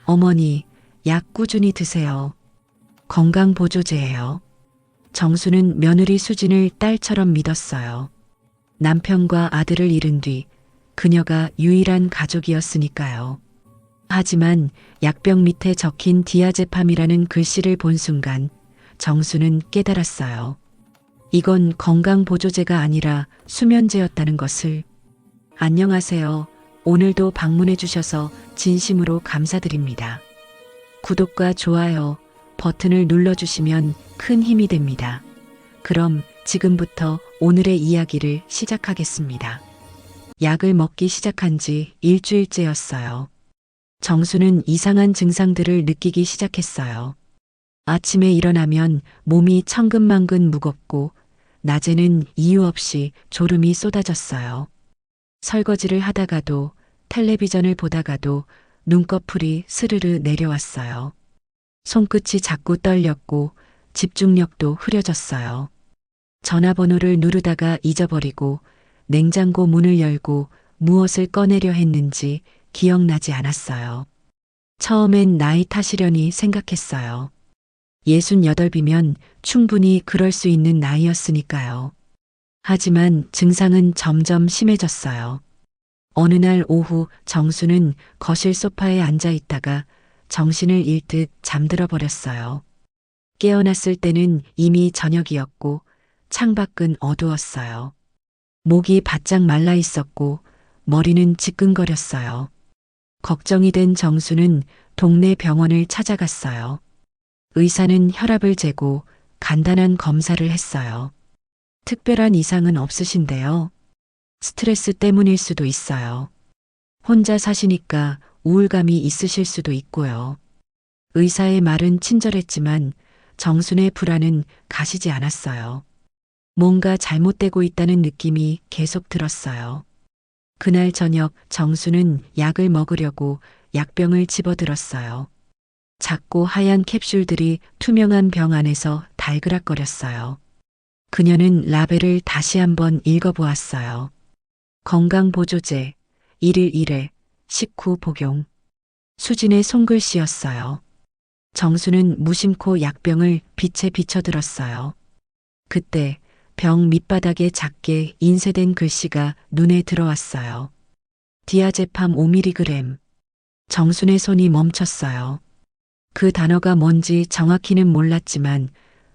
어머니, 약 꾸준히 드세요. 건강보조제예요. 정수는 며느리 수진을 딸처럼 믿었어요. 남편과 아들을 잃은 뒤 그녀가 유일한 가족이었으니까요. 하지만 약병 밑에 적힌 디아제팜이라는 글씨를 본 순간 정수는 깨달았어요. 이건 건강보조제가 아니라 수면제였다는 것을. 안녕하세요. 오늘도 방문해 주셔서 진심으로 감사드립니다. 구독과 좋아요 버튼을 눌러주시면 큰 힘이 됩니다. 그럼 지금부터 오늘의 이야기를 시작하겠습니다. 약을 먹기 시작한 지 일주일째였어요. 정수는 이상한 증상들을 느끼기 시작했어요. 아침에 일어나면 몸이 천근만근 무겁고 낮에는 이유 없이 졸음이 쏟아졌어요. 설거지를 하다가도 텔레비전을 보다가도 눈꺼풀이 스르르 내려왔어요. 손끝이 자꾸 떨렸고 집중력도 흐려졌어요. 전화번호를 누르다가 잊어버리고 냉장고 문을 열고 무엇을 꺼내려 했는지 기억나지 않았어요. 처음엔 나이 탓이려니 생각했어요. 68이면 충분히 그럴 수 있는 나이였으니까요. 하지만 증상은 점점 심해졌어요. 어느 날 오후 정수는 거실 소파에 앉아 있다가 정신을 잃듯 잠들어 버렸어요. 깨어났을 때는 이미 저녁이었고 창밖은 어두웠어요. 목이 바짝 말라 있었고 머리는 지끈거렸어요. 걱정이 된 정수는 동네 병원을 찾아갔어요. 의사는 혈압을 재고 간단한 검사를 했어요. 특별한 이상은 없으신데요. 스트레스 때문일 수도 있어요. 혼자 사시니까 우울감이 있으실 수도 있고요. 의사의 말은 친절했지만 정순의 불안은 가시지 않았어요. 뭔가 잘못되고 있다는 느낌이 계속 들었어요. 그날 저녁 정수는 약을 먹으려고 약병을 집어들었어요. 작고 하얀 캡슐들이 투명한 병 안에서 달그락거렸어요. 그녀는 라벨을 다시 한번 읽어보았어요. 건강보조제, 1일 1회, 식후 복용. 수진의 손글씨였어요. 정수는 무심코 약병을 빛에 비춰들었어요. 그때 병 밑바닥에 작게 인쇄된 글씨가 눈에 들어왔어요. 디아제팜 5mg. 정순의 손이 멈췄어요. 그 단어가 뭔지 정확히는 몰랐지만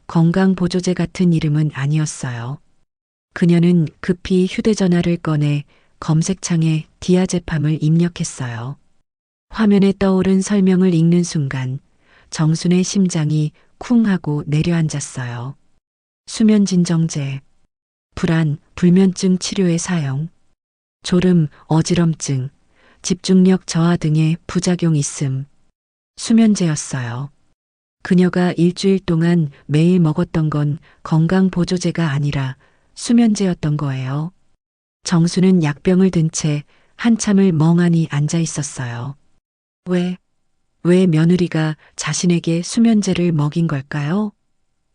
건강보조제 같은 이름은 아니었어요. 그녀는 급히 휴대전화를 꺼내 검색창에 디아제팜을 입력했어요. 화면에 떠오른 설명을 읽는 순간 정순의 심장이 쿵 하고 내려앉았어요. 수면진정제, 불안, 불면증 치료에 사용, 졸음, 어지럼증, 집중력 저하 등의 부작용 있음. 수면제였어요. 그녀가 일주일 동안 매일 먹었던 건 건강보조제가 아니라 수면제였던 거예요. 정수는 약병을 든 채 한참을 멍하니 앉아 있었어요. 왜 며느리가 자신에게 수면제를 먹인 걸까요?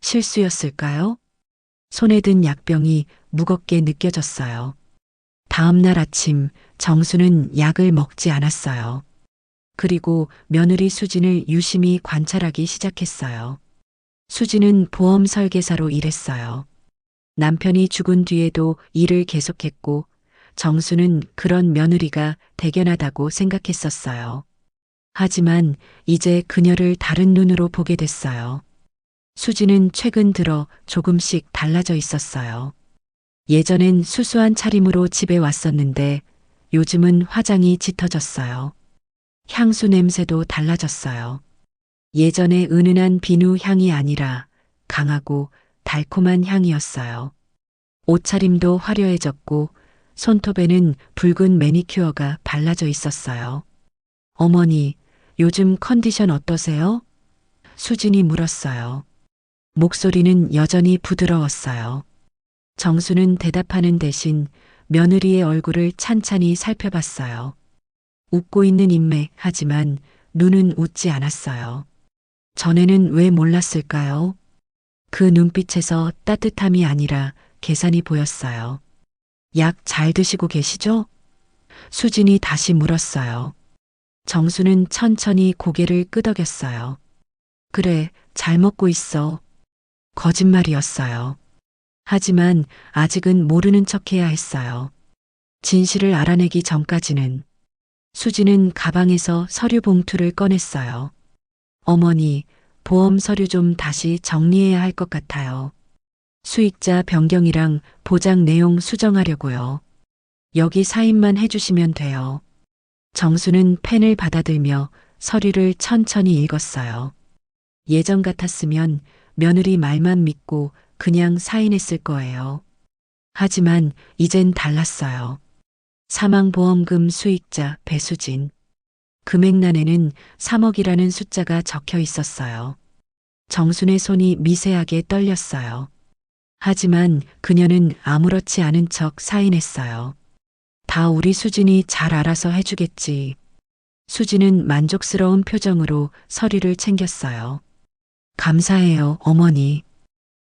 실수였을까요? 손에 든 약병이 무겁게 느껴졌어요. 다음 날 아침 정수는 약을 먹지 않았어요. 그리고 며느리 수진을 유심히 관찰하기 시작했어요. 수진은 보험 설계사로 일했어요. 남편이 죽은 뒤에도 일을 계속했고 정수는 그런 며느리가 대견하다고 생각했었어요. 하지만 이제 그녀를 다른 눈으로 보게 됐어요. 수진은 최근 들어 조금씩 달라져 있었어요. 예전엔 수수한 차림으로 집에 왔었는데 요즘은 화장이 짙어졌어요. 향수 냄새도 달라졌어요. 예전에 은은한 비누 향이 아니라 강하고 달콤한 향이었어요. 옷차림도 화려해졌고 손톱에는 붉은 매니큐어가 발라져 있었어요. 어머니, 요즘 컨디션 어떠세요? 수진이 물었어요. 목소리는 여전히 부드러웠어요. 정수는 대답하는 대신 며느리의 얼굴을 찬찬히 살펴봤어요. 웃고 있는 인맥 하지만 눈은 웃지 않았어요. 전에는 왜 몰랐을까요? 그 눈빛에서 따뜻함이 아니라 계산이 보였어요. 약 잘 드시고 계시죠? 수진이 다시 물었어요. 정수는 천천히 고개를 끄덕였어요. 그래, 잘 먹고 있어. 거짓말이었어요. 하지만 아직은 모르는 척해야 했어요. 진실을 알아내기 전까지는. 수지는 가방에서 서류 봉투를 꺼냈어요. 어머니, 보험 서류 좀 다시 정리해야 할 것 같아요. 수익자 변경이랑 보장 내용 수정하려고요. 여기 사인만 해주시면 돼요. 정수는 펜을 받아들며 서류를 천천히 읽었어요. 예전 같았으면 며느리 말만 믿고 그냥 사인했을 거예요. 하지만 이젠 달랐어요. 사망보험금 수익자 배수진. 금액란에는 3억이라는 숫자가 적혀 있었어요. 정순의 손이 미세하게 떨렸어요. 하지만 그녀는 아무렇지 않은 척 사인했어요. 다 우리 수진이 잘 알아서 해주겠지. 수진은 만족스러운 표정으로 서류를 챙겼어요. 감사해요, 어머니.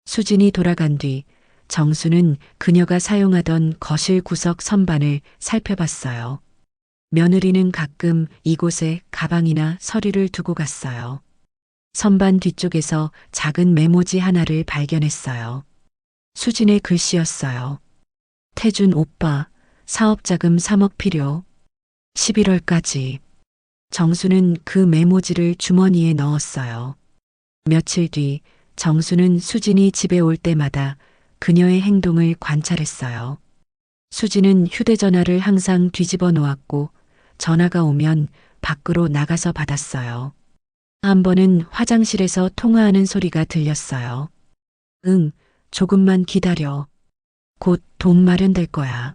수진이 돌아간 뒤 정수는 그녀가 사용하던 거실 구석 선반을 살펴봤어요. 며느리는 가끔 이곳에 가방이나 서류를 두고 갔어요. 선반 뒤쪽에서 작은 메모지 하나를 발견했어요. 수진의 글씨였어요. 태준 오빠, 사업자금 3억 필요. 11월까지. 정수는 그 메모지를 주머니에 넣었어요. 며칠 뒤 정수는 수진이 집에 올 때마다 그녀의 행동을 관찰했어요. 수진은 휴대전화를 항상 뒤집어 놓았고 전화가 오면 밖으로 나가서 받았어요. 한 번은 화장실에서 통화하는 소리가 들렸어요. 응, 조금만 기다려. 곧 돈 마련될 거야.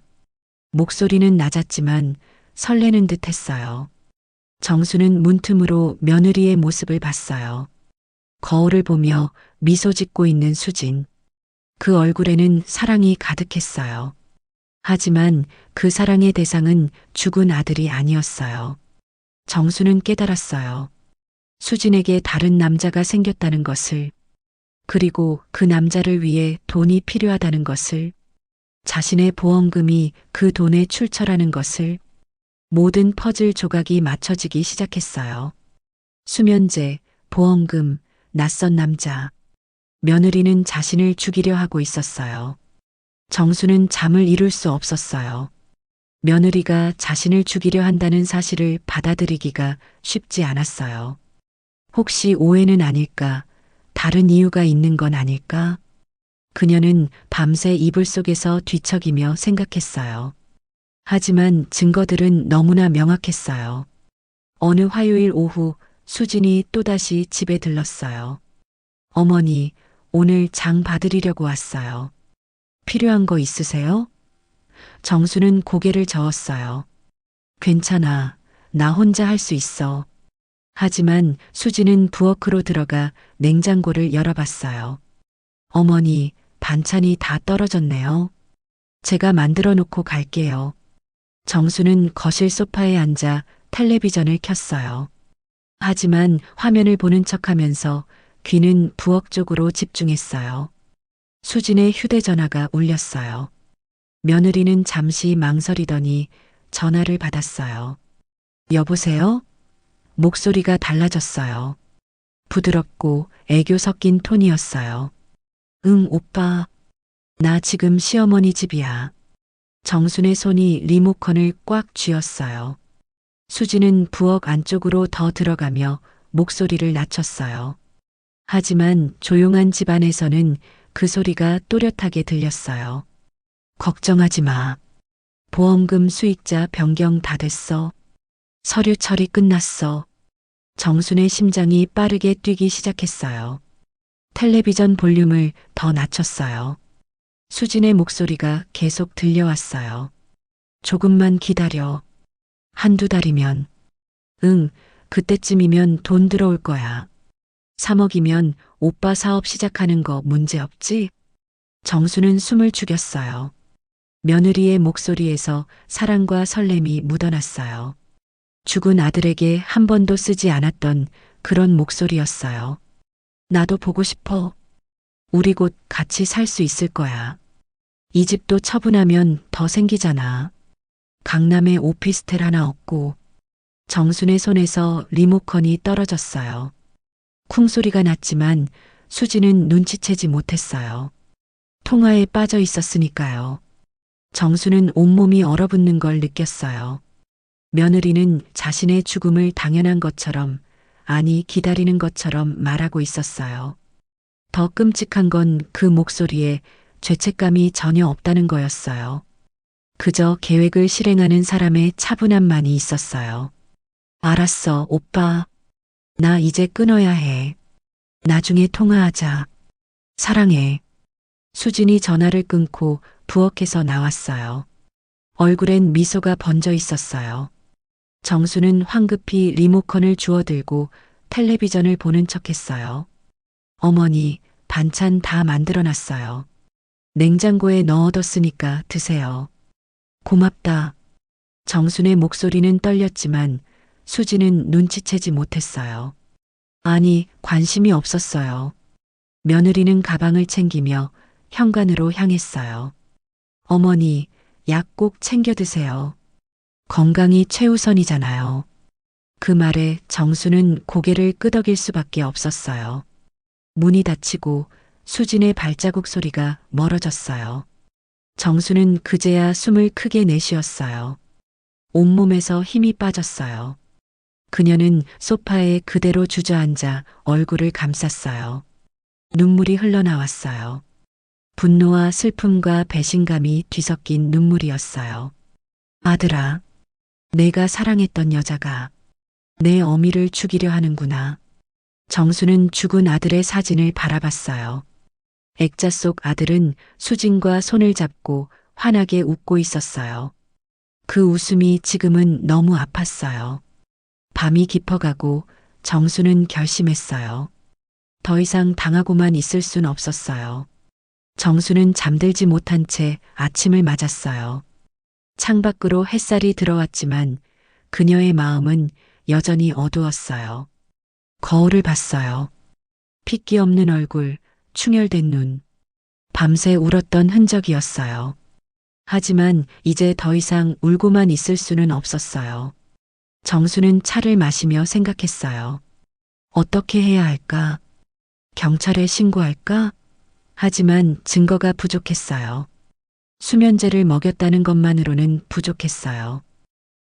목소리는 낮았지만 설레는 듯 했어요. 정수는 문틈으로 며느리의 모습을 봤어요. 거울을 보며 미소 짓고 있는 수진. 그 얼굴에는 사랑이 가득했어요. 하지만 그 사랑의 대상은 죽은 아들이 아니었어요. 정수는 깨달았어요. 수진에게 다른 남자가 생겼다는 것을, 그리고 그 남자를 위해 돈이 필요하다는 것을, 자신의 보험금이 그 돈에 출처라는 것을, 모든 퍼즐 조각이 맞춰지기 시작했어요. 수면제, 보험금, 낯선 남자. 며느리는 자신을 죽이려 하고 있었어요. 정수는 잠을 이룰 수 없었어요. 며느리가 자신을 죽이려 한다는 사실을 받아들이기가 쉽지 않았어요. 혹시 오해는 아닐까? 다른 이유가 있는 건 아닐까? 그녀는 밤새 이불 속에서 뒤척이며 생각했어요. 하지만 증거들은 너무나 명확했어요. 어느 화요일 오후 수진이 또다시 집에 들렀어요. 어머니, 오늘 장 봐드리려고 왔어요. 필요한 거 있으세요? 정수는 고개를 저었어요. 괜찮아. 나 혼자 할 수 있어. 하지만 수지는 부엌으로 들어가 냉장고를 열어봤어요. 어머니, 반찬이 다 떨어졌네요. 제가 만들어 놓고 갈게요. 정수는 거실 소파에 앉아 텔레비전을 켰어요. 하지만 화면을 보는 척하면서 귀는 부엌 쪽으로 집중했어요. 수진의 휴대전화가 울렸어요. 며느리는 잠시 망설이더니 전화를 받았어요. 여보세요? 목소리가 달라졌어요. 부드럽고 애교 섞인 톤이었어요. 응, 오빠. 나 지금 시어머니 집이야. 정순의 손이 리모컨을 꽉 쥐었어요. 수지는 부엌 안쪽으로 더 들어가며 목소리를 낮췄어요. 하지만 조용한 집안에서는 그 소리가 또렷하게 들렸어요. 걱정하지 마. 보험금 수익자 변경 다 됐어. 서류 처리 끝났어. 정순의 심장이 빠르게 뛰기 시작했어요. 텔레비전 볼륨을 더 낮췄어요. 수진의 목소리가 계속 들려왔어요. 조금만 기다려. 한두 달이면. 응, 그때쯤이면 돈 들어올 거야. 3억이면 오빠 사업 시작하는 거 문제 없지? 정수는 숨을 죽였어요. 며느리의 목소리에서 사랑과 설렘이 묻어났어요. 죽은 아들에게 한 번도 쓰지 않았던 그런 목소리였어요. 나도 보고 싶어. 우리 곧 같이 살 수 있을 거야. 이 집도 처분하면 더 생기잖아. 강남에 오피스텔 하나 얻고. 정순의 손에서 리모컨이 떨어졌어요. 쿵 소리가 났지만 수지는 눈치채지 못했어요. 통화에 빠져 있었으니까요. 정수는 온몸이 얼어붙는 걸 느꼈어요. 며느리는 자신의 죽음을 당연한 것처럼, 아니 기다리는 것처럼 말하고 있었어요. 더 끔찍한 건 그 목소리에 죄책감이 전혀 없다는 거였어요. 그저 계획을 실행하는 사람의 차분함만이 있었어요. 알았어, 오빠. 나 이제 끊어야 해. 나중에 통화하자. 사랑해. 수진이 전화를 끊고 부엌에서 나왔어요. 얼굴엔 미소가 번져 있었어요. 정수는 황급히 리모컨을 주워들고 텔레비전을 보는 척했어요. 어머니, 반찬 다 만들어놨어요. 냉장고에 넣어뒀으니까 드세요. 고맙다. 정순의 목소리는 떨렸지만 수지는 눈치채지 못했어요. 아니, 관심이 없었어요. 며느리는 가방을 챙기며 현관으로 향했어요. 어머니, 약 꼭 챙겨 드세요. 건강이 최우선이잖아요. 그 말에 정수는 고개를 끄덕일 수밖에 없었어요. 문이 닫히고 수진의 발자국 소리가 멀어졌어요. 정수는 그제야 숨을 크게 내쉬었어요. 온몸에서 힘이 빠졌어요. 그녀는 소파에 그대로 주저앉아 얼굴을 감쌌어요. 눈물이 흘러나왔어요. 분노와 슬픔과 배신감이 뒤섞인 눈물이었어요. 아들아, 내가 사랑했던 여자가 내 어미를 죽이려 하는구나. 정수는 죽은 아들의 사진을 바라봤어요. 액자 속 아들은 수진과 손을 잡고 환하게 웃고 있었어요. 그 웃음이 지금은 너무 아팠어요. 밤이 깊어가고 정수는 결심했어요. 더 이상 당하고만 있을 순 없었어요. 정수는 잠들지 못한 채 아침을 맞았어요. 창밖으로 햇살이 들어왔지만 그녀의 마음은 여전히 어두웠어요. 거울을 봤어요. 핏기 없는 얼굴, 충혈된 눈. 밤새 울었던 흔적이었어요. 하지만 이제 더 이상 울고만 있을 수는 없었어요. 정수는 차를 마시며 생각했어요. 어떻게 해야 할까? 경찰에 신고할까? 하지만 증거가 부족했어요. 수면제를 먹였다는 것만으로는 부족했어요.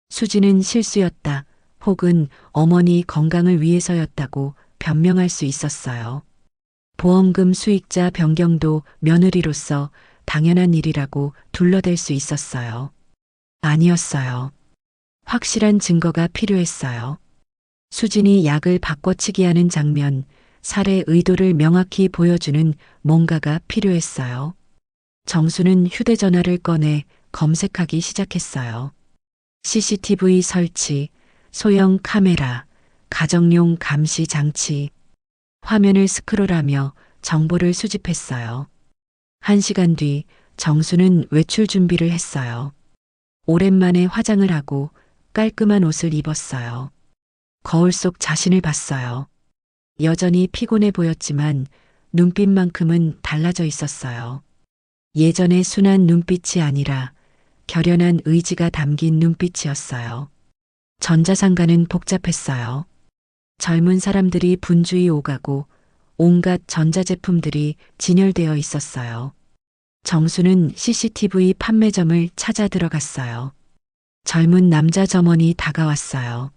수지는 실수였다, 혹은 어머니 건강을 위해서였다고 변명할 수 있었어요. 보험금 수익자 변경도 며느리로서 당연한 일이라고 둘러댈 수 있었어요. 아니었어요. 확실한 증거가 필요했어요. 수진이 약을 바꿔치기 하는 장면, 살해 의도를 명확히 보여주는 뭔가가 필요했어요. 정수는 휴대전화를 꺼내 검색하기 시작했어요. CCTV 설치, 소형 카메라, 가정용 감시 장치. 화면을 스크롤하며 정보를 수집했어요. 1시간 뒤 정수는 외출 준비를 했어요. 오랜만에 화장을 하고 깔끔한 옷을 입었어요. 거울 속 자신을 봤어요. 여전히 피곤해 보였지만 눈빛만큼은 달라져 있었어요. 예전의 순한 눈빛이 아니라 결연한 의지가 담긴 눈빛이었어요. 전자상가는 복잡했어요. 젊은 사람들이 분주히 오가고 온갖 전자제품들이 진열되어 있었어요. 정수는 CCTV 판매점을 찾아 들어갔어요. 젊은 남자 점원이 다가왔어요.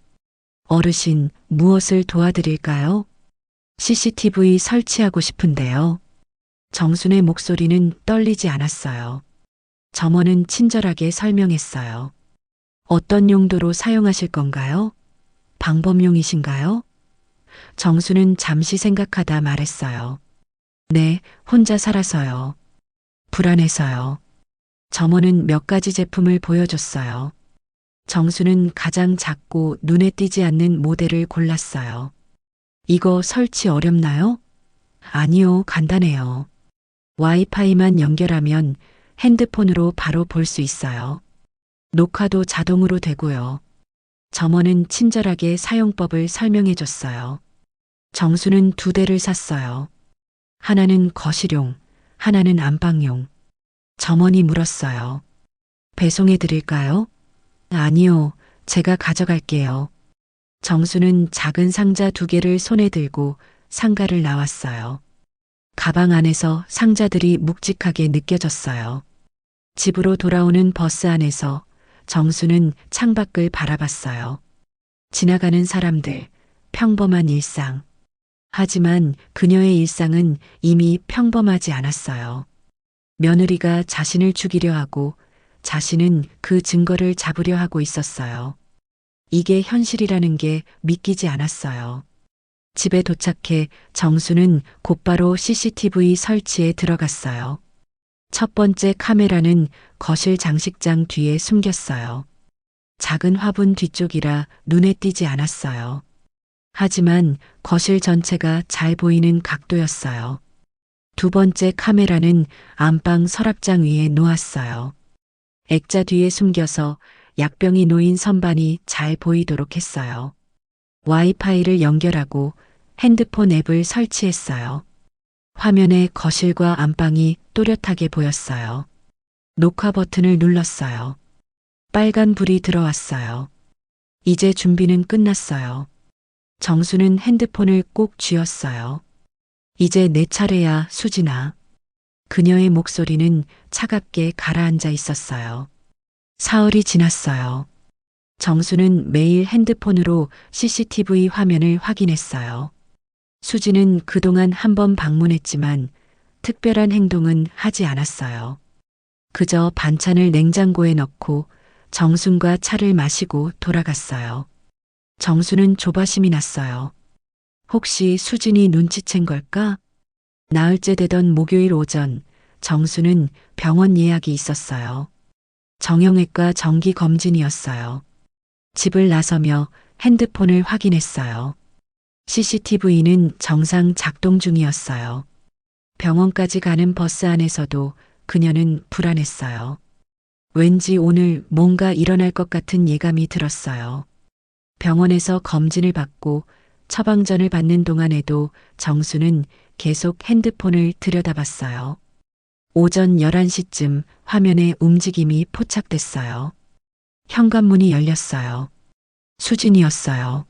어르신, 무엇을 도와드릴까요? CCTV 설치하고 싶은데요. 정순의 목소리는 떨리지 않았어요. 점원은 친절하게 설명했어요. 어떤 용도로 사용하실 건가요? 방범용이신가요? 정수는 잠시 생각하다 말했어요. 네, 혼자 살아서요. 불안해서요. 점원은 몇 가지 제품을 보여줬어요. 정수는 가장 작고 눈에 띄지 않는 모델을 골랐어요. 이거 설치 어렵나요? 아니요, 간단해요. 와이파이만 연결하면 핸드폰으로 바로 볼 수 있어요. 녹화도 자동으로 되고요. 점원은 친절하게 사용법을 설명해 줬어요. 정수는 2대를 샀어요. 하나는 거실용, 하나는 안방용. 점원이 물었어요. 배송해 드릴까요? 아니요, 제가 가져갈게요. 정수는 작은 상자 2개를 손에 들고 상가를 나왔어요. 가방 안에서 상자들이 묵직하게 느껴졌어요. 집으로 돌아오는 버스 안에서 정수는 창밖을 바라봤어요. 지나가는 사람들, 평범한 일상. 하지만 그녀의 일상은 이미 평범하지 않았어요. 며느리가 자신을 죽이려 하고 자신은 그 증거를 잡으려 하고 있었어요. 이게 현실이라는 게 믿기지 않았어요. 집에 도착해 정수는 곧바로 CCTV 설치에 들어갔어요. 첫 번째 카메라는 거실 장식장 뒤에 숨겼어요. 작은 화분 뒤쪽이라 눈에 띄지 않았어요. 하지만 거실 전체가 잘 보이는 각도였어요. 두 번째 카메라는 안방 서랍장 위에 놓았어요. 액자 뒤에 숨겨서 약병이 놓인 선반이 잘 보이도록 했어요. 와이파이를 연결하고 핸드폰 앱을 설치했어요. 화면에 거실과 안방이 또렷하게 보였어요. 녹화 버튼을 눌렀어요. 빨간 불이 들어왔어요. 이제 준비는 끝났어요. 정수는 핸드폰을 꼭 쥐었어요. 이제 내 차례야, 수진아. 그녀의 목소리는 차갑게 가라앉아 있었어요. 사흘이 지났어요. 정수는 매일 핸드폰으로 CCTV 화면을 확인했어요. 수지는 그동안 한 번 방문했지만 특별한 행동은 하지 않았어요. 그저 반찬을 냉장고에 넣고 정순과 차를 마시고 돌아갔어요. 정수는 조바심이 났어요. 혹시 수진이 눈치챈 걸까? 나흘째 되던 목요일 오전, 정수는 병원 예약이 있었어요. 정형외과 정기 검진이었어요. 집을 나서며 핸드폰을 확인했어요. CCTV는 정상 작동 중이었어요. 병원까지 가는 버스 안에서도 그녀는 불안했어요. 왠지 오늘 뭔가 일어날 것 같은 예감이 들었어요. 병원에서 검진을 받고 처방전을 받는 동안에도 정수는 계속 핸드폰을 들여다봤어요. 오전 11시쯤 화면에 움직임이 포착됐어요. 현관문이 열렸어요. 수진이었어요.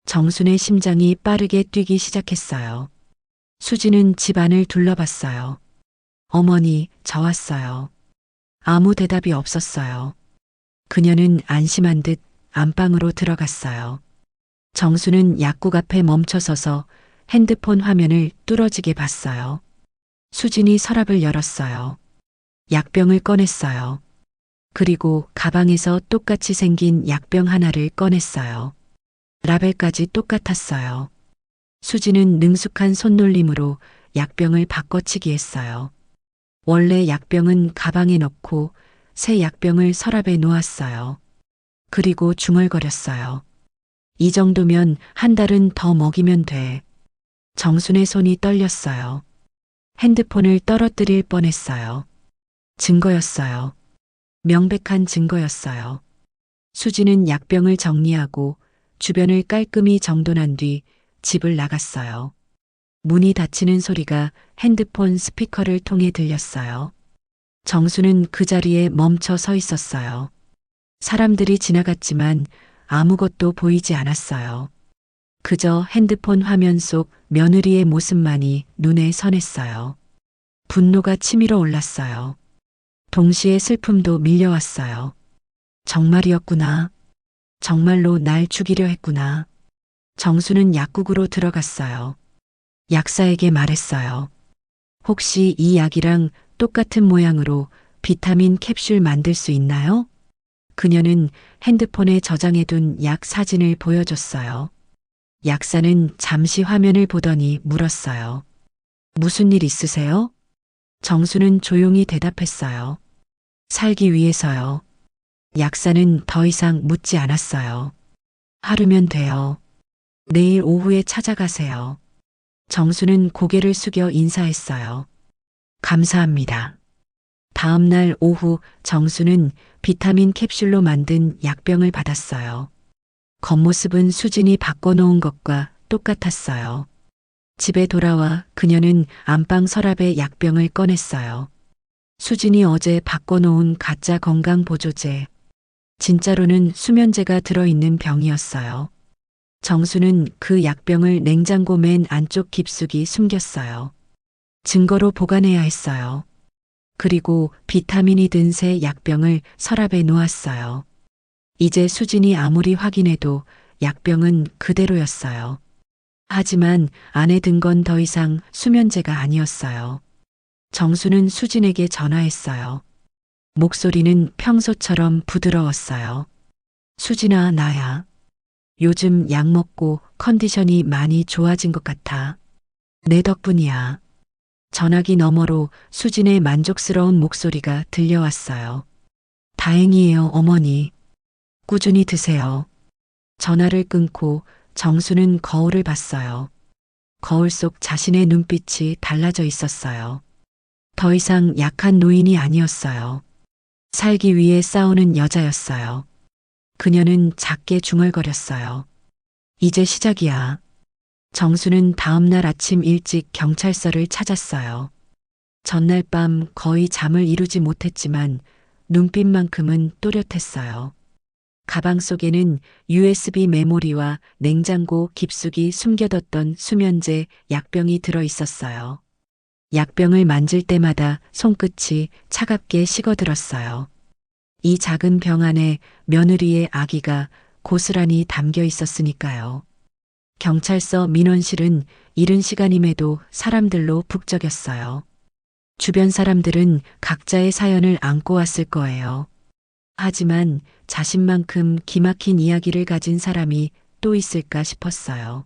정순의 심장이 빠르게 뛰기 시작했어요. 수진은 집 안을 둘러봤어요. 어머니, 저 왔어요. 아무 대답이 없었어요. 그녀는 안심한 듯 안방으로 들어갔어요. 정수는 약국 앞에 멈춰서서 핸드폰 화면을 뚫어지게 봤어요. 수진이 서랍을 열었어요. 약병을 꺼냈어요. 그리고 가방에서 똑같이 생긴 약병 하나를 꺼냈어요. 라벨까지 똑같았어요. 수진은 능숙한 손놀림으로 약병을 바꿔치기 했어요. 원래 약병은 가방에 넣고 새 약병을 서랍에 놓았어요. 그리고 중얼거렸어요. 이 정도면 한 달은 더 먹이면 돼. 정순의 손이 떨렸어요. 핸드폰을 떨어뜨릴 뻔했어요. 증거였어요. 명백한 증거였어요. 수지는 약병을 정리하고 주변을 깔끔히 정돈한 뒤 집을 나갔어요. 문이 닫히는 소리가 핸드폰 스피커를 통해 들렸어요. 정수는 그 자리에 멈춰 서 있었어요. 사람들이 지나갔지만 아무것도 보이지 않았어요. 그저 핸드폰 화면 속 며느리의 모습만이 눈에 선했어요. 분노가 치밀어 올랐어요. 동시에 슬픔도 밀려왔어요. 정말이었구나. 정말로 날 죽이려 했구나. 정수는 약국으로 들어갔어요. 약사에게 말했어요. 혹시 이 약이랑 똑같은 모양으로 비타민 캡슐 만들 수 있나요? 그녀는 핸드폰에 저장해둔 약 사진을 보여줬어요. 약사는 잠시 화면을 보더니 물었어요. 무슨 일 있으세요? 정수는 조용히 대답했어요. 살기 위해서요. 약사는 더 이상 묻지 않았어요. 하루면 돼요. 내일 오후에 찾아가세요. 정수는 고개를 숙여 인사했어요. 감사합니다. 다음 날 오후 정수는 비타민 캡슐로 만든 약병을 받았어요. 겉모습은 수진이 바꿔놓은 것과 똑같았어요. 집에 돌아와 그녀는 안방 서랍에 약병을 꺼냈어요. 수진이 어제 바꿔놓은 가짜 건강보조제. 진짜로는 수면제가 들어있는 병이었어요. 정수는 그 약병을 냉장고 맨 안쪽 깊숙이 숨겼어요. 증거로 보관해야 했어요. 그리고 비타민이 든 새 약병을 서랍에 놓았어요. 이제 수진이 아무리 확인해도 약병은 그대로였어요. 하지만 안에 든 건 더 이상 수면제가 아니었어요. 정수는 수진에게 전화했어요. 목소리는 평소처럼 부드러웠어요. 수진아, 나야. 요즘 약 먹고 컨디션이 많이 좋아진 것 같아. 내 덕분이야. 전화기 너머로 수진의 만족스러운 목소리가 들려왔어요. 다행이에요, 어머니. 꾸준히 드세요. 전화를 끊고 정수는 거울을 봤어요. 거울 속 자신의 눈빛이 달라져 있었어요. 더 이상 약한 노인이 아니었어요. 살기 위해 싸우는 여자였어요. 그녀는 작게 중얼거렸어요. 이제 시작이야. 정수는 다음 날 아침 일찍 경찰서를 찾았어요. 전날 밤 거의 잠을 이루지 못했지만 눈빛만큼은 또렷했어요. 가방 속에는 USB 메모리와 냉장고 깊숙이 숨겨뒀던 수면제 약병이 들어 있었어요. 약병을 만질 때마다 손끝이 차갑게 식어들었어요. 이 작은 병 안에 며느리의 아기가 고스란히 담겨 있었으니까요. 경찰서 민원실은 이른 시간임에도 사람들로 북적였어요. 주변 사람들은 각자의 사연을 안고 왔을 거예요. 하지만 자신만큼 기막힌 이야기를 가진 사람이 또 있을까 싶었어요.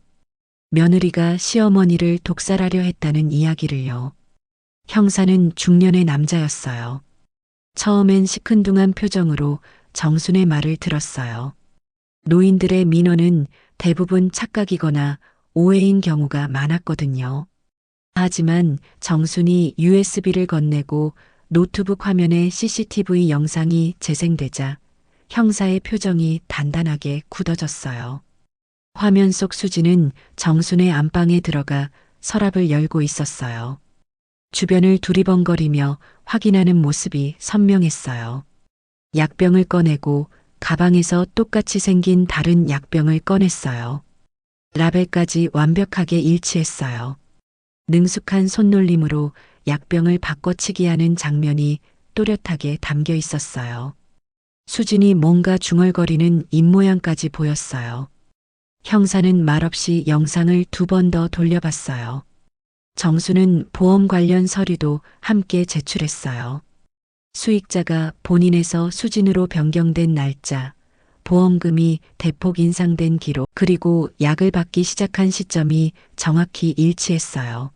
며느리가 시어머니를 독살하려 했다는 이야기를요. 형사는 중년의 남자였어요. 처음엔 시큰둥한 표정으로 정순의 말을 들었어요. 노인들의 민원은 대부분 착각이거나 오해인 경우가 많았거든요. 하지만 정순이 USB를 건네고 노트북 화면에 CCTV 영상이 재생되자 형사의 표정이 단단하게 굳어졌어요. 화면 속 수지는 정순의 안방에 들어가 서랍을 열고 있었어요. 주변을 두리번거리며 확인하는 모습이 선명했어요. 약병을 꺼내고 가방에서 똑같이 생긴 다른 약병을 꺼냈어요. 라벨까지 완벽하게 일치했어요. 능숙한 손놀림으로 약병을 바꿔치기 하는 장면이 또렷하게 담겨 있었어요. 수진이 뭔가 중얼거리는 입모양까지 보였어요. 형사는 말없이 영상을 2번 더 돌려봤어요. 정수는 보험 관련 서류도 함께 제출했어요. 수익자가 본인에서 수진으로 변경된 날짜, 보험금이 대폭 인상된 기록, 그리고 약을 받기 시작한 시점이 정확히 일치했어요.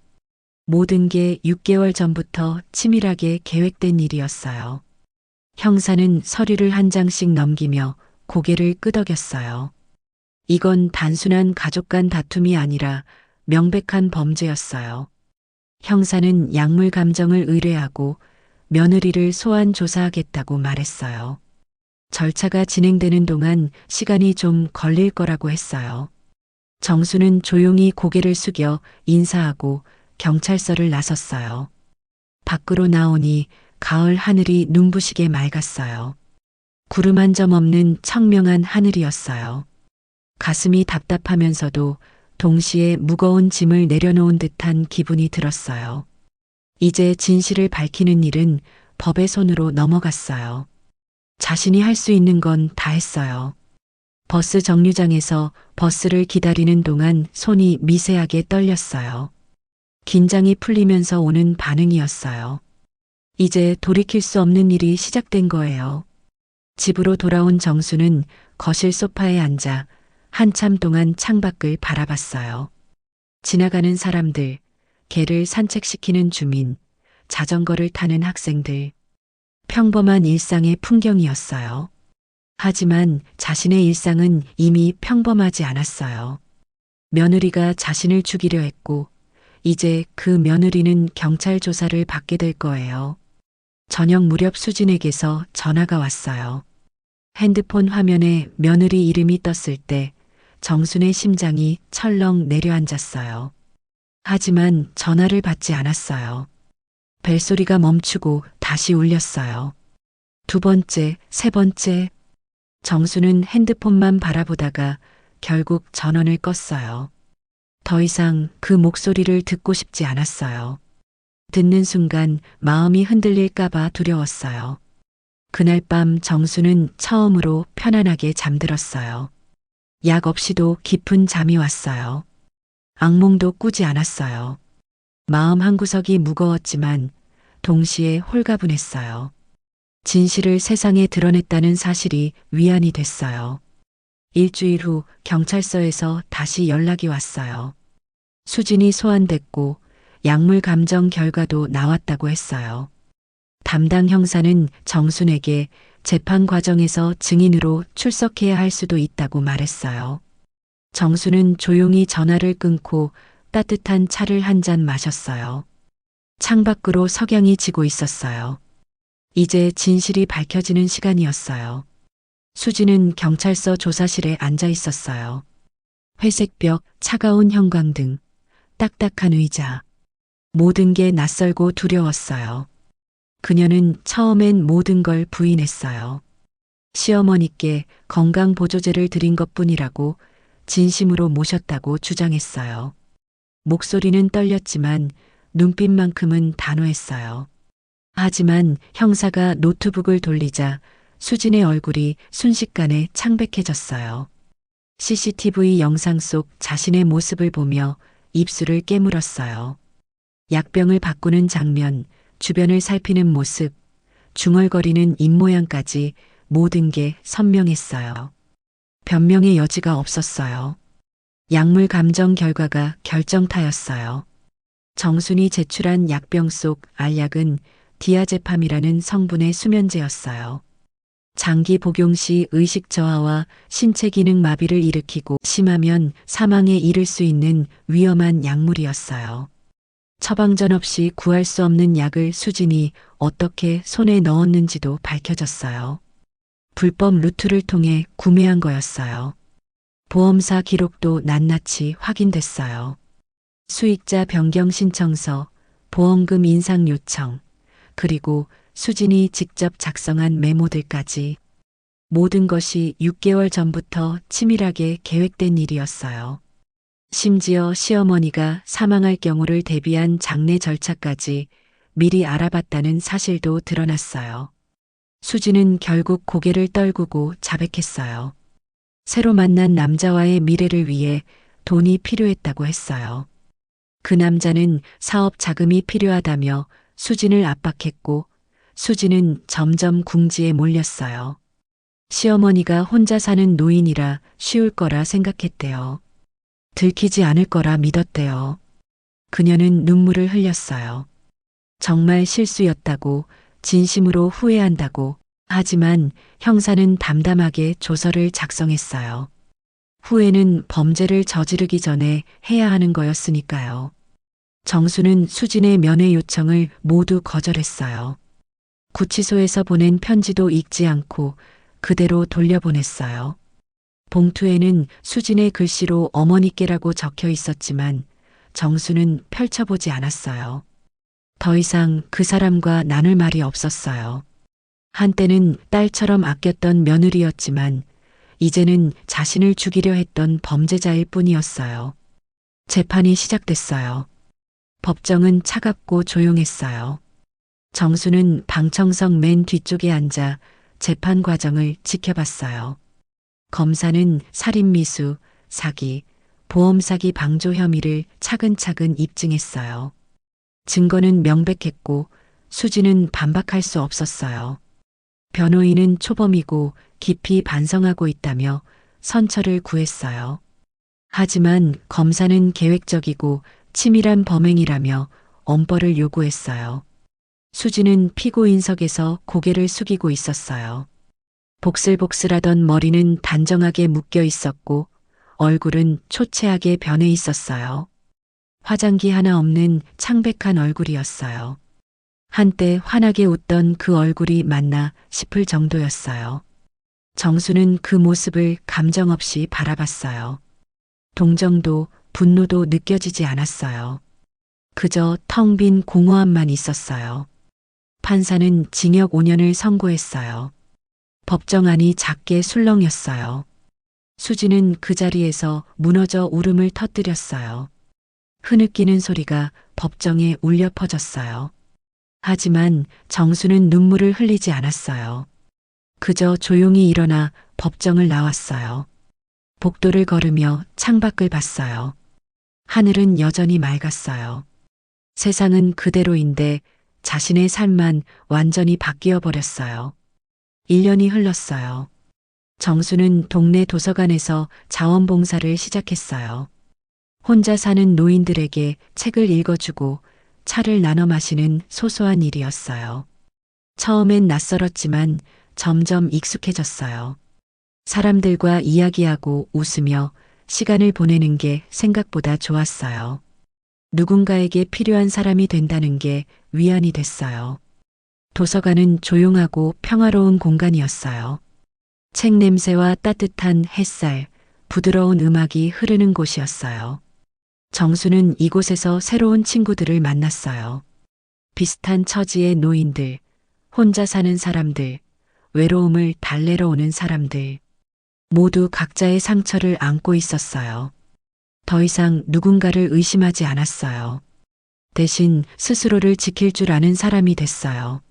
모든 게 6개월 전부터 치밀하게 계획된 일이었어요. 형사는 서류를 한 장씩 넘기며 고개를 끄덕였어요. 이건 단순한 가족 간 다툼이 아니라 명백한 범죄였어요. 형사는 약물 감정을 의뢰하고 며느리를 소환 조사하겠다고 말했어요. 절차가 진행되는 동안 시간이 좀 걸릴 거라고 했어요. 정수는 조용히 고개를 숙여 인사하고 경찰서를 나섰어요. 밖으로 나오니 가을 하늘이 눈부시게 맑았어요. 구름 한 점 없는 청명한 하늘이었어요. 가슴이 답답하면서도 동시에 무거운 짐을 내려놓은 듯한 기분이 들었어요. 이제 진실을 밝히는 일은 법의 손으로 넘어갔어요. 자신이 할 수 있는 건 다 했어요. 버스 정류장에서 버스를 기다리는 동안 손이 미세하게 떨렸어요. 긴장이 풀리면서 오는 반응이었어요. 이제 돌이킬 수 없는 일이 시작된 거예요. 집으로 돌아온 정수는 거실 소파에 앉아 한참 동안 창밖을 바라봤어요. 지나가는 사람들, 개를 산책시키는 주민, 자전거를 타는 학생들. 평범한 일상의 풍경이었어요. 하지만 자신의 일상은 이미 평범하지 않았어요. 며느리가 자신을 죽이려 했고, 이제 그 며느리는 경찰 조사를 받게 될 거예요. 저녁 무렵 수진에게서 전화가 왔어요. 핸드폰 화면에 며느리 이름이 떴을 때 정순의 심장이 철렁 내려앉았어요. 하지만 전화를 받지 않았어요. 벨소리가 멈추고 다시 울렸어요. 2번째, 3번째. 정수는 핸드폰만 바라보다가 결국 전원을 껐어요. 더 이상 그 목소리를 듣고 싶지 않았어요. 듣는 순간 마음이 흔들릴까봐 두려웠어요. 그날 밤 정수는 처음으로 편안하게 잠들었어요. 약 없이도 깊은 잠이 왔어요. 악몽도 꾸지 않았어요. 마음 한구석이 무거웠지만 동시에 홀가분했어요. 진실을 세상에 드러냈다는 사실이 위안이 됐어요. 일주일 후 경찰서에서 다시 연락이 왔어요. 수진이 소환됐고 약물 감정 결과도 나왔다고 했어요. 담당 형사는 정순에게 재판 과정에서 증인으로 출석해야 할 수도 있다고 말했어요. 정순은 조용히 전화를 끊고 따뜻한 차를 한 잔 마셨어요. 창밖으로 석양이 지고 있었어요. 이제 진실이 밝혀지는 시간이었어요. 수지는 경찰서 조사실에 앉아 있었어요. 회색 벽, 차가운 형광등, 딱딱한 의자. 모든 게 낯설고 두려웠어요. 그녀는 처음엔 모든 걸 부인했어요. 시어머니께 건강보조제를 드린 것뿐이라고 진심으로 모셨다고 주장했어요. 목소리는 떨렸지만 눈빛만큼은 단호했어요. 하지만 형사가 노트북을 돌리자 수진의 얼굴이 순식간에 창백해졌어요. CCTV 영상 속 자신의 모습을 보며 입술을 깨물었어요. 약병을 바꾸는 장면, 주변을 살피는 모습, 중얼거리는 입모양까지 모든 게 선명했어요. 변명의 여지가 없었어요. 약물 감정 결과가 결정타였어요. 정순이 제출한 약병 속 알약은 디아제팜이라는 성분의 수면제였어요. 장기 복용 시 의식 저하와 신체 기능 마비를 일으키고 심하면 사망에 이를 수 있는 위험한 약물이었어요. 처방전 없이 구할 수 없는 약을 수진이 어떻게 손에 넣었는지도 밝혀졌어요. 불법 루트를 통해 구매한 거였어요. 보험사 기록도 낱낱이 확인됐어요. 수익자 변경 신청서, 보험금 인상 요청, 그리고 수진이 직접 작성한 메모들까지 모든 것이 6개월 전부터 치밀하게 계획된 일이었어요. 심지어 시어머니가 사망할 경우를 대비한 장례 절차까지 미리 알아봤다는 사실도 드러났어요. 수지는 결국 고개를 떨구고 자백했어요. 새로 만난 남자와의 미래를 위해 돈이 필요했다고 했어요. 그 남자는 사업 자금이 필요하다며 수진을 압박했고 수진은 점점 궁지에 몰렸어요. 시어머니가 혼자 사는 노인이라 쉬울 거라 생각했대요. 들키지 않을 거라 믿었대요. 그녀는 눈물을 흘렸어요. 정말 실수였다고, 진심으로 후회한다고. 하지만 형사는 담담하게 조서를 작성했어요. 후회는 범죄를 저지르기 전에 해야 하는 거였으니까요. 정수는 수진의 면회 요청을 모두 거절했어요. 구치소에서 보낸 편지도 읽지 않고 그대로 돌려보냈어요. 봉투에는 수진의 글씨로 어머니께라고 적혀 있었지만 정수는 펼쳐보지 않았어요. 더 이상 그 사람과 나눌 말이 없었어요. 한때는 딸처럼 아꼈던 며느리였지만 이제는 자신을 죽이려 했던 범죄자일 뿐이었어요. 재판이 시작됐어요. 법정은 차갑고 조용했어요. 정수는 방청석 맨 뒤쪽에 앉아 재판 과정을 지켜봤어요. 검사는 살인미수, 사기, 보험사기 방조 혐의를 차근차근 입증했어요. 증거는 명백했고 수지는 반박할 수 없었어요. 변호인은 초범이고 깊이 반성하고 있다며 선처를 구했어요. 하지만 검사는 계획적이고 치밀한 범행이라며 엄벌을 요구했어요. 수지는 피고인석에서 고개를 숙이고 있었어요. 복슬복슬하던 머리는 단정하게 묶여 있었고 얼굴은 초췌하게 변해 있었어요. 화장기 하나 없는 창백한 얼굴이었어요. 한때 환하게 웃던 그 얼굴이 맞나 싶을 정도였어요. 정수는 그 모습을 감정 없이 바라봤어요. 동정도 분노도 느껴지지 않았어요. 그저 텅 빈 공허함만 있었어요. 판사는 징역 5년을 선고했어요. 법정 안이 작게 술렁였어요. 수지는 그 자리에서 무너져 울음을 터뜨렸어요. 흐느끼는 소리가 법정에 울려 퍼졌어요. 하지만 정수는 눈물을 흘리지 않았어요. 그저 조용히 일어나 법정을 나왔어요. 복도를 걸으며 창밖을 봤어요. 하늘은 여전히 맑았어요. 세상은 그대로인데 자신의 삶만 완전히 바뀌어 버렸어요. 1년이 흘렀어요. 정수는 동네 도서관에서 자원봉사를 시작했어요. 혼자 사는 노인들에게 책을 읽어주고 차를 나눠 마시는 소소한 일이었어요. 처음엔 낯설었지만 점점 익숙해졌어요. 사람들과 이야기하고 웃으며 시간을 보내는 게 생각보다 좋았어요. 누군가에게 필요한 사람이 된다는 게 위안이 됐어요. 도서관은 조용하고 평화로운 공간이었어요. 책 냄새와 따뜻한 햇살, 부드러운 음악이 흐르는 곳이었어요. 정수는 이곳에서 새로운 친구들을 만났어요. 비슷한 처지의 노인들, 혼자 사는 사람들, 외로움을 달래러 오는 사람들, 모두 각자의 상처를 안고 있었어요. 더 이상 누군가를 의심하지 않았어요. 대신 스스로를 지킬 줄 아는 사람이 됐어요.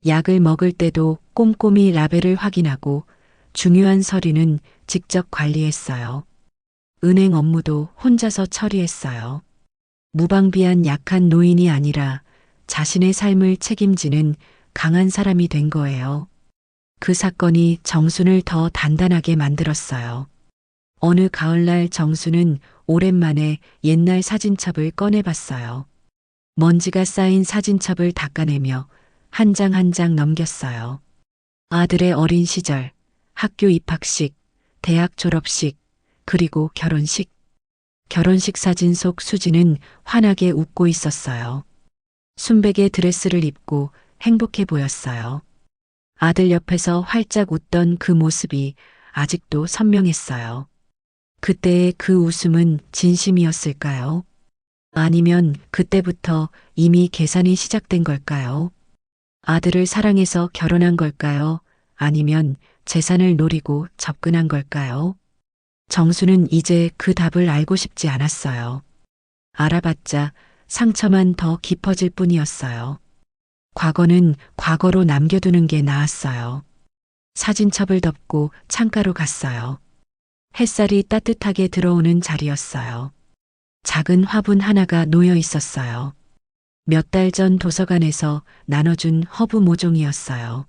약을 먹을 때도 꼼꼼히 라벨을 확인하고 중요한 서류는 직접 관리했어요. 은행 업무도 혼자서 처리했어요. 무방비한 약한 노인이 아니라 자신의 삶을 책임지는 강한 사람이 된 거예요. 그 사건이 정순을 더 단단하게 만들었어요. 어느 가을날 정수는 오랜만에 옛날 사진첩을 꺼내봤어요. 먼지가 쌓인 사진첩을 닦아내며 한 장 한 장 넘겼어요. 아들의 어린 시절, 학교 입학식, 대학 졸업식, 그리고 결혼식. 결혼식 사진 속 수지는 환하게 웃고 있었어요. 순백의 드레스를 입고 행복해 보였어요. 아들 옆에서 활짝 웃던 그 모습이 아직도 선명했어요. 그때의 그 웃음은 진심이었을까요? 아니면 그때부터 이미 계산이 시작된 걸까요? 아들을 사랑해서 결혼한 걸까요? 아니면 재산을 노리고 접근한 걸까요? 정수는 이제 그 답을 알고 싶지 않았어요. 알아봤자 상처만 더 깊어질 뿐이었어요. 과거는 과거로 남겨두는 게 나았어요. 사진첩을 덮고 창가로 갔어요. 햇살이 따뜻하게 들어오는 자리였어요. 작은 화분 하나가 놓여 있었어요. 몇 달 전 도서관에서 나눠준 허브 모종이었어요.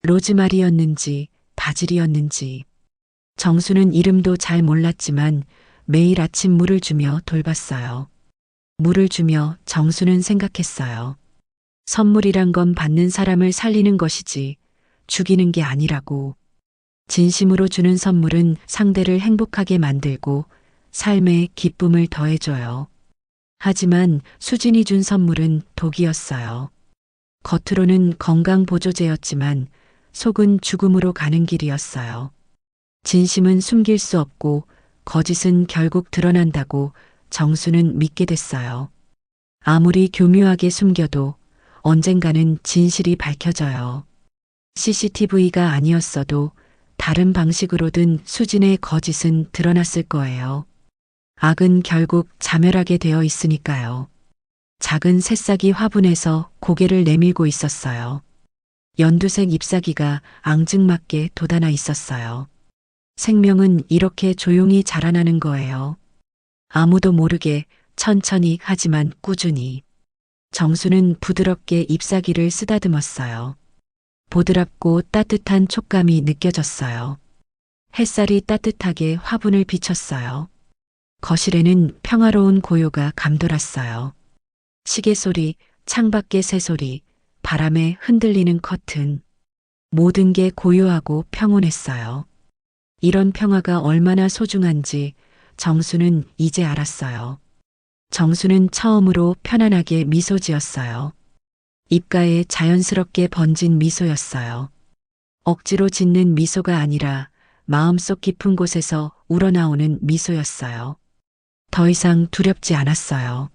로즈마리였는지 바질이었는지. 정수는 이름도 잘 몰랐지만 매일 아침 물을 주며 돌봤어요. 물을 주며 정수는 생각했어요. 선물이란 건 받는 사람을 살리는 것이지 죽이는 게 아니라고. 진심으로 주는 선물은 상대를 행복하게 만들고 삶에 기쁨을 더해줘요. 하지만 수진이 준 선물은 독이었어요. 겉으로는 건강보조제였지만 속은 죽음으로 가는 길이었어요. 진심은 숨길 수 없고 거짓은 결국 드러난다고 정수는 믿게 됐어요. 아무리 교묘하게 숨겨도 언젠가는 진실이 밝혀져요. CCTV가 아니었어도 다른 방식으로든 수진의 거짓은 드러났을 거예요. 악은 결국 자멸하게 되어 있으니까요. 작은 새싹이 화분에서 고개를 내밀고 있었어요. 연두색 잎사귀가 앙증맞게 돋아나 있었어요. 생명은 이렇게 조용히 자라나는 거예요. 아무도 모르게 천천히 하지만 꾸준히. 정수는 부드럽게 잎사귀를 쓰다듬었어요. 보드랍고 따뜻한 촉감이 느껴졌어요. 햇살이 따뜻하게 화분을 비쳤어요. 거실에는 평화로운 고요가 감돌았어요. 시계 소리, 창밖의 새소리, 바람에 흔들리는 커튼. 모든 게 고요하고 평온했어요. 이런 평화가 얼마나 소중한지 정수는 이제 알았어요. 정수는 처음으로 편안하게 미소 지었어요. 입가에 자연스럽게 번진 미소였어요. 억지로 짓는 미소가 아니라 마음속 깊은 곳에서 우러나오는 미소였어요. 더 이상 두렵지 않았어요.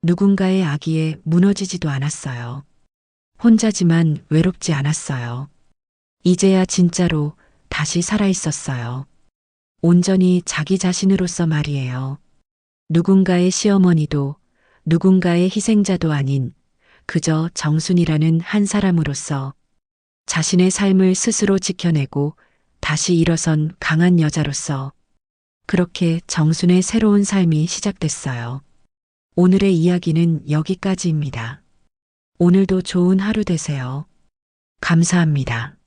누군가의 악의에 무너지지도 않았어요. 혼자지만 외롭지 않았어요. 이제야 진짜로 다시 살아있었어요. 온전히 자기 자신으로서 말이에요. 누군가의 시어머니도 누군가의 희생자도 아닌 그저 정순이라는 한 사람으로서 자신의 삶을 스스로 지켜내고 다시 일어선 강한 여자로서 그렇게 정순의 새로운 삶이 시작됐어요. 오늘의 이야기는 여기까지입니다. 오늘도 좋은 하루 되세요. 감사합니다.